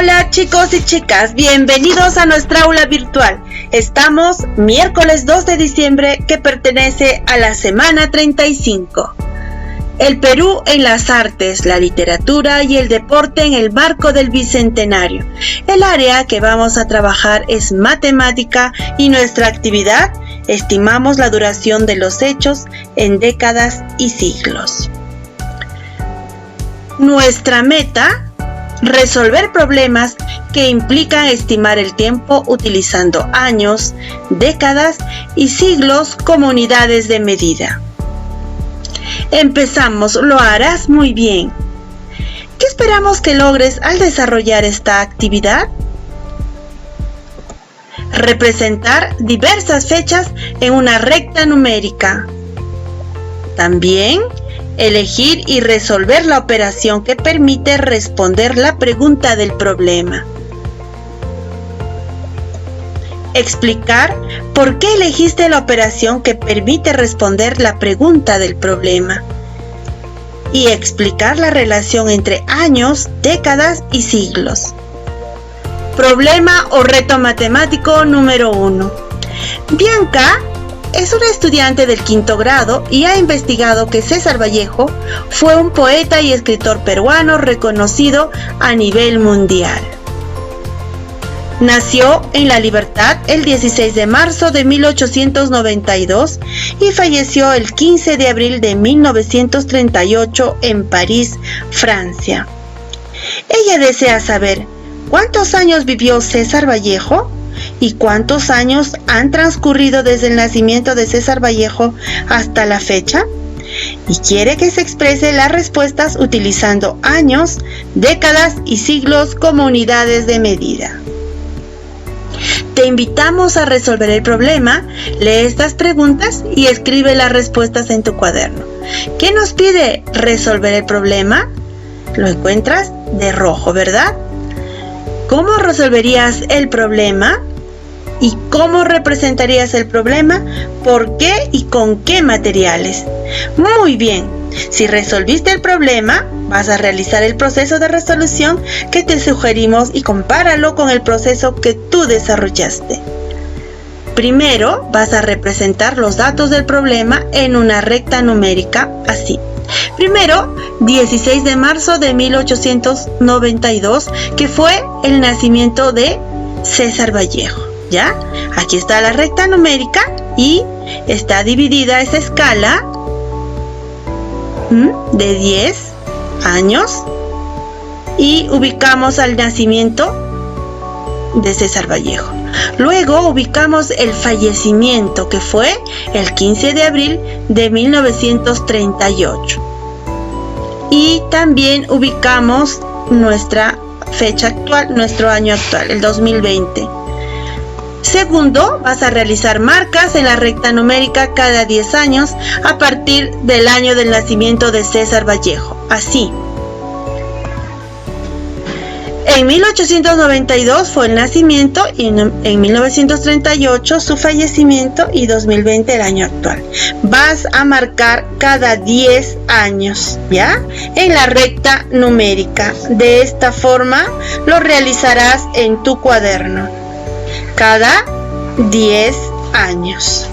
Hola chicos y chicas, bienvenidos a nuestra aula virtual. Estamos miércoles 2 de diciembre que pertenece a la semana 35. El Perú en las artes, la literatura y el deporte en el marco del Bicentenario. El área que vamos a trabajar es matemática y nuestra actividad estimamos la duración de los hechos en décadas y siglos. Nuestra meta: resolver problemas que implican estimar el tiempo utilizando años, décadas y siglos como unidades de medida. Empezamos, lo harás muy bien. ¿Qué esperamos que logres al desarrollar esta actividad? Representar diversas fechas en una recta numérica. También elegir y resolver la operación que permite responder la pregunta del problema. Explicar por qué elegiste la operación que permite responder la pregunta del problema. Y explicar la relación entre años, décadas y siglos. Problema o reto matemático número 1. Bianca es una estudiante del quinto grado y ha investigado que César Vallejo fue un poeta y escritor peruano reconocido a nivel mundial. Nació en La Libertad el 16 de marzo de 1892 y falleció el 15 de abril de 1938 en París, Francia. Ella desea saber ¿cuántos años vivió César Vallejo? ¿Y cuántos años han transcurrido desde el nacimiento de César Vallejo hasta la fecha? Y quiere que se exprese las respuestas utilizando años, décadas y siglos como unidades de medida. Te invitamos a resolver el problema, lee estas preguntas y escribe las respuestas en tu cuaderno. ¿Qué nos pide resolver el problema? Lo encuentras de rojo, ¿verdad? ¿Cómo resolverías el problema? ¿Y cómo representarías el problema? ¿Por qué y con qué materiales? Muy bien. Si resolviste el problema, vas a realizar el proceso de resolución que te sugerimos y compáralo con el proceso que tú desarrollaste. Primero, vas a representar los datos del problema en una recta numérica, así. Primero, 16 de marzo de 1892, que fue el nacimiento de César Vallejo. ¿Ya? Aquí está la recta numérica y está dividida esa escala de 10 años y ubicamos al nacimiento de César Vallejo. Luego ubicamos el fallecimiento, que fue el 15 de abril de 1938. Y también ubicamos nuestra fecha actual, nuestro año actual, el 2020. Segundo, vas a realizar marcas en la recta numérica cada 10 años a partir del año del nacimiento de César Vallejo. Así. En 1892 fue el nacimiento y en 1938 su fallecimiento y 2020 el año actual. Vas a marcar cada 10 años, ¿ya? En la recta numérica. De esta forma lo realizarás en tu cuaderno. Cada 10 años.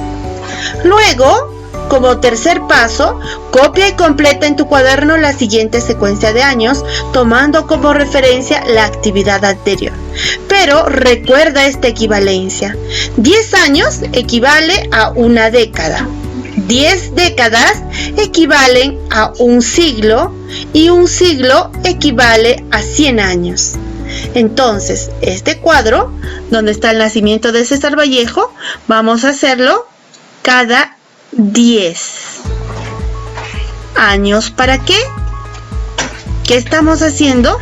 Luego, como tercer paso, copia y completa en tu cuaderno la siguiente secuencia de años, tomando como referencia la actividad anterior. Pero recuerda esta equivalencia. 10 años equivale a una década. 10 décadas equivalen a un siglo y un siglo equivale a 100 años. Entonces, este cuadro, donde está el nacimiento de César Vallejo, vamos a hacerlo cada 10 años. ¿Para qué? ¿Qué estamos haciendo?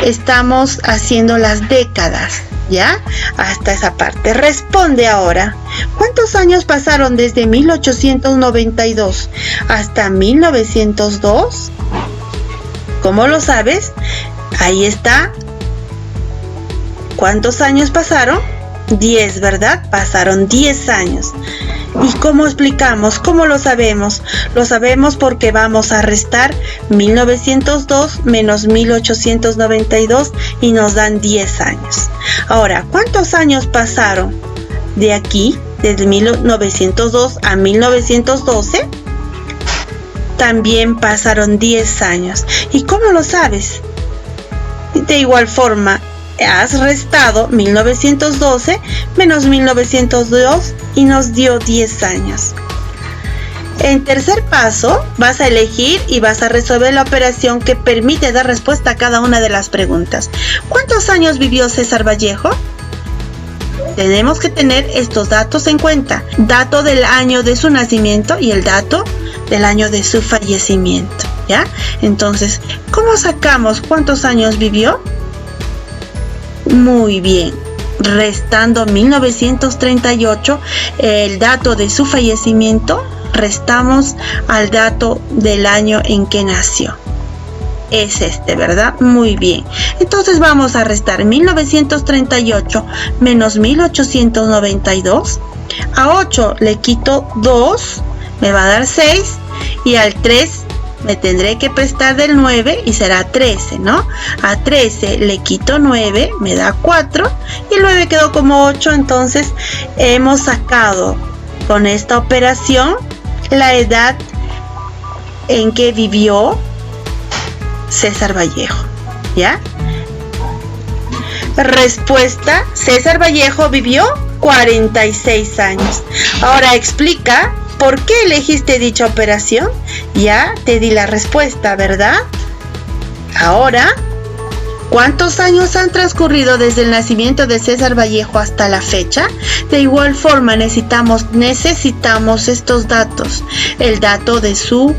Estamos haciendo las décadas, ¿ya? Hasta esa parte. Responde ahora. ¿Cuántos años pasaron desde 1892 hasta 1902? ¿Cómo lo sabes? Ahí está. ¿Cuántos años pasaron? 10, ¿verdad? Pasaron 10 años. ¿Y cómo explicamos? ¿Cómo lo sabemos? Lo sabemos porque vamos a restar 1902 menos 1892 y nos dan 10 años. Ahora, ¿cuántos años pasaron de aquí, desde 1902 a 1912? También pasaron 10 años. ¿Y cómo lo sabes? De igual forma, has restado 1912 menos 1902 y nos dio 10 años. En tercer paso, vas a elegir y vas a resolver la operación que permite dar respuesta a cada una de las preguntas. ¿Cuántos años vivió César Vallejo? Tenemos que tener estos datos en cuenta. Dato del año de su nacimiento y el dato del año de su fallecimiento, ¿ya? Entonces, ¿cómo sacamos cuántos años vivió? Muy bien, restando 1938, el dato de su fallecimiento, restamos al dato del año en que nació. Es este, ¿verdad? Muy bien. Entonces vamos a restar 1938 menos 1892. A 8 le quito 2, me va a dar 6, y al 3 me tendré que prestar del 9 y será 13, ¿no? A 13 le quito 9, me da 4 y el 9 quedó como 8. Entonces hemos sacado con esta operación la edad en que vivió César Vallejo, ¿ya? Respuesta: César Vallejo vivió 46 años. Ahora explica ¿por qué elegiste dicha operación? Ya te di la respuesta, ¿verdad? Ahora, ¿cuántos años han transcurrido desde el nacimiento de César Vallejo hasta la fecha? De igual forma necesitamos estos datos, el dato de su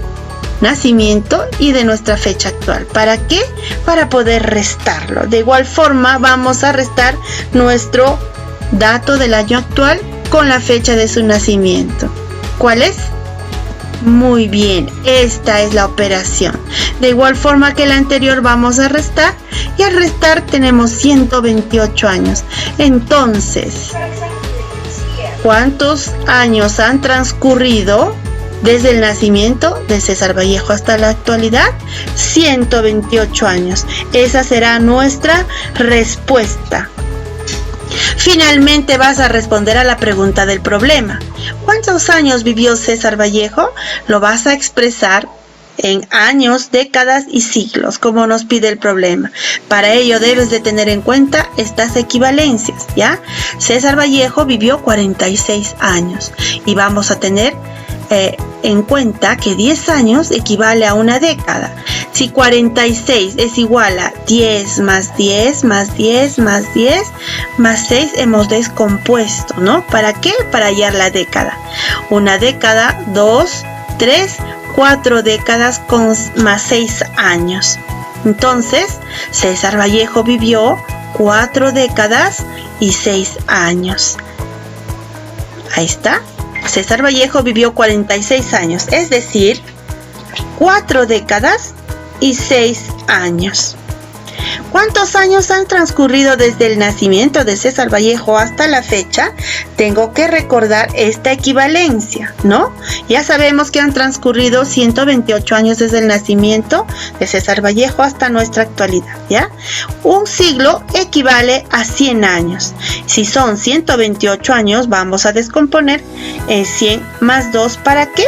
nacimiento y de nuestra fecha actual. ¿Para qué? Para poder restarlo. De igual forma vamos a restar nuestro dato del año actual con la fecha de su nacimiento. ¿Cuál es? Muy bien, esta es la operación. De igual forma que la anterior vamos a restar, y al restar tenemos 128 años. Entonces, ¿cuántos años han transcurrido desde el nacimiento de César Vallejo hasta la actualidad? 128 años. Esa será nuestra respuesta. Finalmente vas a responder a la pregunta del problema. ¿Cuántos años vivió César Vallejo? Lo vas a expresar en años, décadas y siglos, como nos pide el problema. Para ello debes de tener en cuenta estas equivalencias, ¿ya? César Vallejo vivió 46 años y vamos a tener en cuenta que 10 años equivale a una década. Si 46 es igual a 10 más 10 más 10 más 10 más 6, hemos descompuesto, ¿no? ¿Para qué? Para hallar la década. Una década, 2, 3, 4 décadas más 6 años. Entonces, César Vallejo vivió 4 décadas y 6 años. Ahí está. César Vallejo vivió 46 años, es decir, 4 décadas y 6 años. ¿Cuántos años han transcurrido desde el nacimiento de César Vallejo hasta la fecha? Tengo que recordar esta equivalencia, ¿no? Ya sabemos que han transcurrido 128 años desde el nacimiento de César Vallejo hasta nuestra actualidad, ¿ya? Un siglo equivale a 100 años. Si son 128 años, vamos a descomponer en 100 más 2, ¿para qué?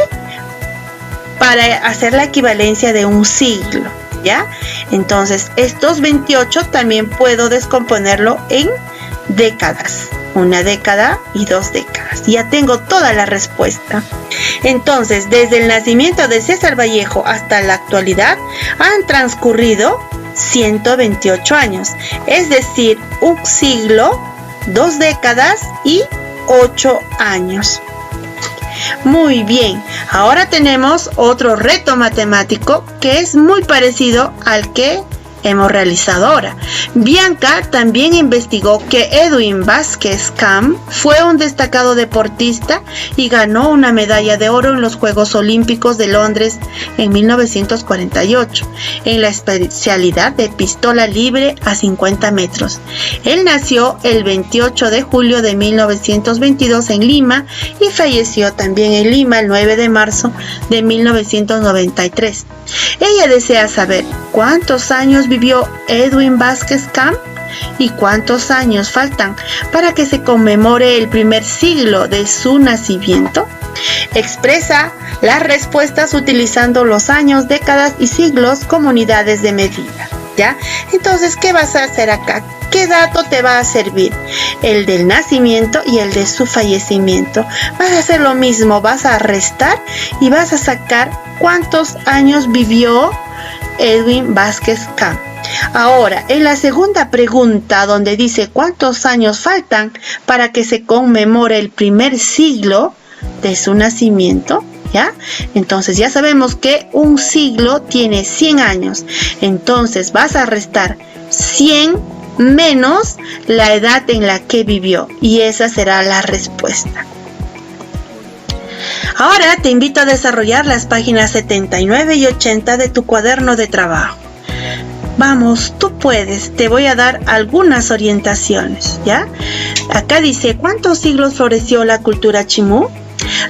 Para hacer la equivalencia de un siglo, ¿ya? Entonces, estos 28 también puedo descomponerlo en décadas. Una década y 2 décadas. Ya tengo toda la respuesta. Entonces, desde el nacimiento de César Vallejo hasta la actualidad, han transcurrido 128 años. Es decir, un siglo, 2 décadas y 8 años. Muy bien, ahora tenemos otro reto matemático que es muy parecido al que hemos realizado ahora. Bianca también investigó que Edwin Vázquez Camp fue un destacado deportista y ganó una medalla de oro en los Juegos Olímpicos de Londres en 1948, en la especialidad de pistola libre a 50 metros. Él nació el 28 de julio de 1922 en Lima y falleció también en Lima el 9 de marzo de 1993. Ella desea saber cuántos años vivió Edwin Vázquez Camp y cuántos años faltan para que se conmemore el primer siglo de su nacimiento. Expresa las respuestas utilizando los años, décadas y siglos como unidades de medida, ¿ya? Entonces, ¿qué vas a hacer acá? ¿Qué dato te va a servir? El del nacimiento y el de su fallecimiento. Vas a hacer lo mismo, vas a restar y vas a sacar cuántos años vivió Edwin Vázquez Camp. Ahora, en la segunda pregunta, donde dice cuántos años faltan para que se conmemore el primer siglo de su nacimiento, ¿ya? Entonces ya sabemos que un siglo tiene 100 años. Entonces vas a restar 100 menos la edad en la que vivió, y esa será la respuesta. Ahora te invito a desarrollar las páginas 79 y 80 de tu cuaderno de trabajo. Vamos, tú puedes. Te voy a dar algunas orientaciones, ¿ya? Acá dice, ¿cuántos siglos floreció la cultura chimú?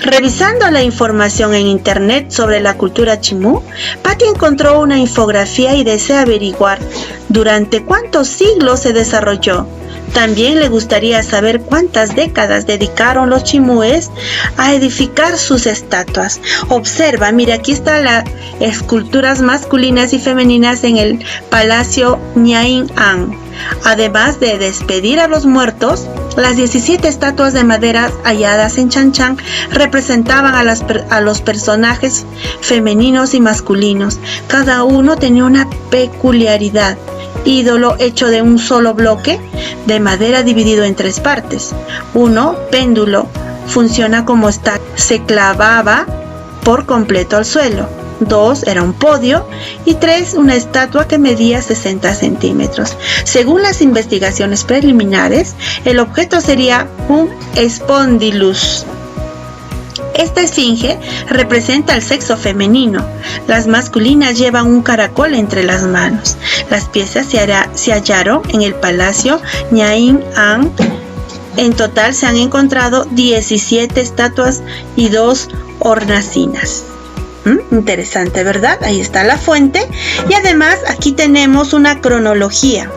Revisando la información en internet sobre la cultura chimú, Patty encontró una infografía y desea averiguar durante cuántos siglos se desarrolló. También le gustaría saber cuántas décadas dedicaron los chimúes a edificar sus estatuas. Observa, mira, aquí están las esculturas masculinas y femeninas en el Palacio Ñain An. Además de despedir a los muertos, las 17 estatuas de madera halladas en Chan representaban a los personajes femeninos y masculinos. Cada uno tenía una peculiaridad. Ídolo hecho de un solo bloque de madera dividido en 3 partes. 1. Péndulo. Funciona como estatua. Se clavaba por completo al suelo. 2. Era un podio. Y 3. Una estatua que medía 60 centímetros. Según las investigaciones preliminares, el objeto sería un espondylus. Esta esfinge representa al sexo femenino. Las masculinas llevan un caracol entre las manos. Las piezas se hallaron en el Palacio Ñain An. En total se han encontrado 17 estatuas y 2 hornacinas. Interesante, ¿verdad? Ahí está la fuente. Y además aquí tenemos una cronología.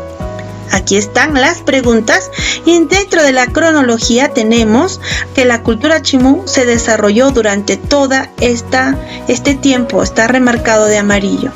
Aquí están las preguntas y dentro de la cronología tenemos que la cultura chimú se desarrolló durante toda este tiempo, está remarcado de amarillo,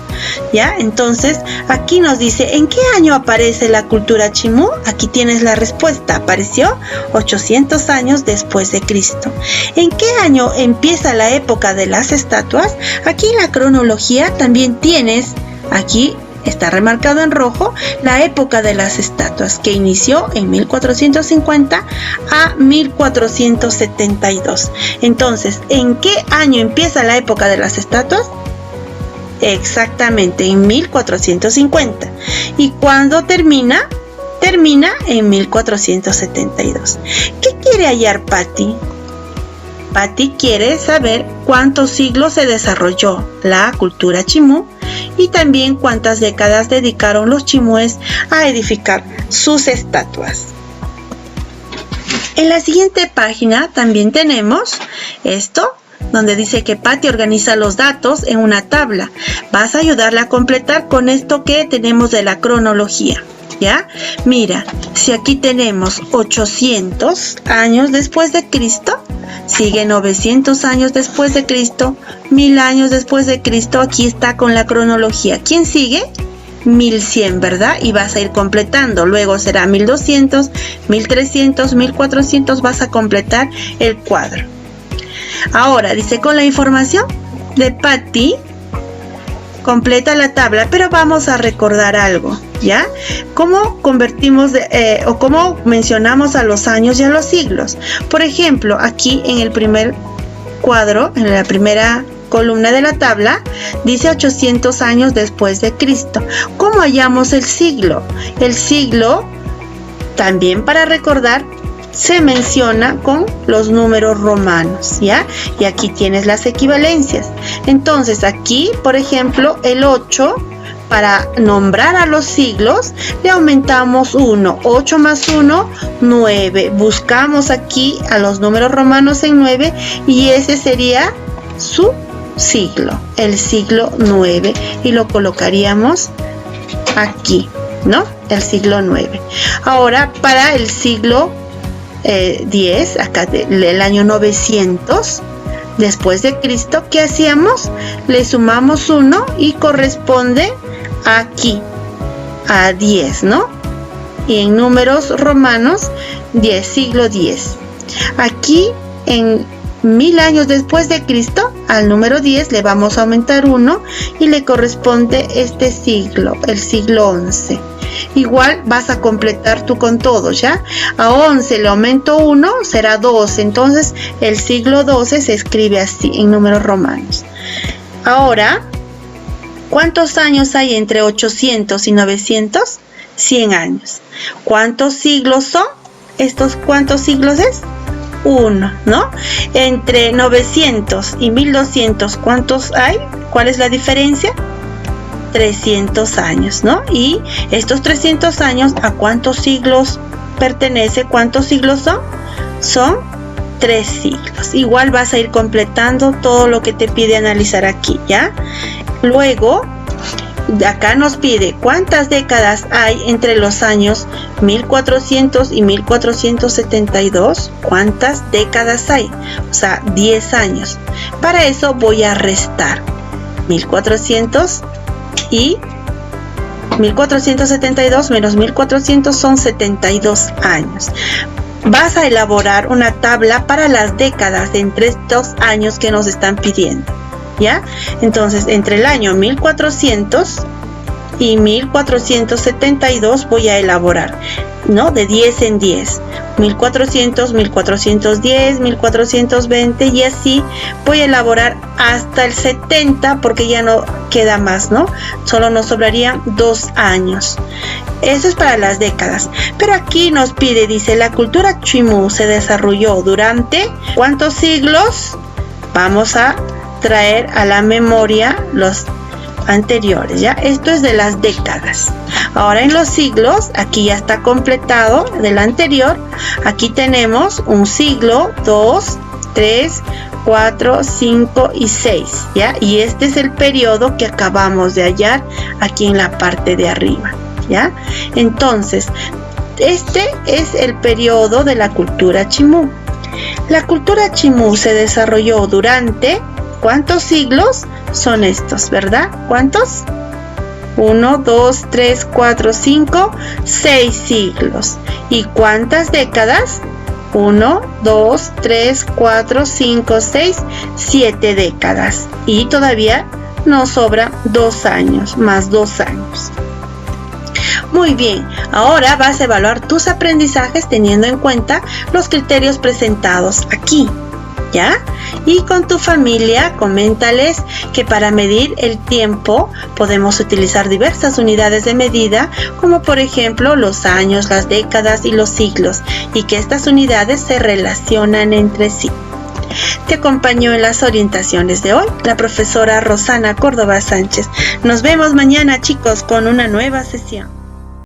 ¿ya? Entonces aquí nos dice ¿en qué año aparece la cultura chimú? Aquí tienes la respuesta, apareció 800 años después de Cristo. ¿En qué año empieza la época de las estatuas? Aquí en la cronología también tienes, aquí está remarcado en rojo, la época de las estatuas, que inició en 1450 a 1472. Entonces, ¿en qué año empieza la época de las estatuas? Exactamente, en 1450. ¿Y cuándo termina? Termina en 1472. ¿Qué quiere hallar Patty? Patty quiere saber cuántos siglos se desarrolló la cultura chimú y también cuántas décadas dedicaron los chimúes a edificar sus estatuas. En la siguiente página también tenemos esto, donde dice que Patty organiza los datos en una tabla. Vas a ayudarle a completar con esto que tenemos de la cronología, ¿ya? Mira, si aquí tenemos 800 años después de Cristo, sigue 900 años después de Cristo, 1000 años después de Cristo, aquí está con la cronología. ¿Quién sigue? 1100, ¿verdad? Y vas a ir completando, luego será 1200, 1300, 1400, vas a completar el cuadro. Ahora, dice, con la información de Patty, completa la tabla, pero vamos a recordar algo, ¿ya? ¿Cómo convertimos o cómo mencionamos a los años y a los siglos? Por ejemplo, aquí en el primer cuadro, en la primera columna de la tabla dice 800 años después de Cristo. ¿Cómo hallamos el siglo? El siglo, también para recordar, se menciona con los números romanos, ¿ya? Y aquí tienes las equivalencias. Entonces aquí, por ejemplo, el 8, para nombrar a los siglos, le aumentamos 1. 8 más 1, 9. Buscamos aquí a los números romanos en 9 y ese sería su siglo, el siglo 9. Y lo colocaríamos aquí, ¿no? El siglo 9. Ahora, para el siglo 10, acá del año 900 después de Cristo, ¿qué hacíamos? Le sumamos 1 y corresponde aquí a 10, ¿no? Y en números romanos 10, siglo 10. Aquí en 1000 años después de Cristo, al número 10 le vamos a aumentar 1 y le corresponde este siglo, el siglo 11. Igual vas a completar tú con todo, ¿ya? A 11 le aumento 1, será 12. Entonces el siglo 12 se escribe así en números romanos. Ahora, ¿cuántos años hay entre 800 y 900? 100 años. ¿Cuántos siglos son? ¿Cuántos siglos es? 1, ¿no? Entre 900 y 1200, ¿cuántos hay? ¿Cuál es la diferencia? 300 años, ¿no? Y estos 300 años, ¿a cuántos siglos pertenece? ¿Cuántos siglos son? Son 3 siglos. Igual vas a ir completando todo lo que te pide analizar aquí, ¿ya? Luego, acá nos pide cuántas décadas hay entre los años 1400 y 1472. ¿Cuántas décadas hay? O sea, 10 años. Para eso voy a restar 1400 y 1472 menos 1400 son 72 años. Vas a elaborar una tabla para las décadas entre estos años que nos están pidiendo, ¿ya? Entonces, entre el año 1400 y 1472 voy a elaborar, ¿no? De 10 en 10. 1400, 1410, 1420 y así voy a elaborar hasta el 70 porque ya no queda más, ¿no? Solo nos sobrarían 2 años. Eso es para las décadas. Pero aquí nos pide, dice, la cultura chimú se desarrolló durante ¿cuántos siglos? Vamos a traer a la memoria los anteriores, ¿ya? Esto es de las décadas. Ahora en los siglos, aquí ya está completado del anterior. Aquí tenemos un siglo, 2, 3, 4, 5 y 6, ¿ya? Y este es el periodo que acabamos de hallar aquí en la parte de arriba, ¿ya? Entonces, este es el periodo de la cultura chimú. La cultura chimú se desarrolló durante ¿cuántos siglos? Son estos, ¿verdad? ¿Cuántos? 1, 2, 3, 4, 5, 6 siglos. ¿Y cuántas décadas? 1, 2, 3, 4, 5, 6, 7 décadas. Y todavía nos sobra 2 años, más 2 años. Muy bien, ahora vas a evaluar tus aprendizajes teniendo en cuenta los criterios presentados aquí, ¿ya? Y con tu familia coméntales que para medir el tiempo podemos utilizar diversas unidades de medida, como por ejemplo los años, las décadas y los siglos, y que estas unidades se relacionan entre sí. Te acompañó en las orientaciones de hoy la profesora Rosana Córdoba Sánchez. Nos vemos mañana, chicos, con una nueva sesión.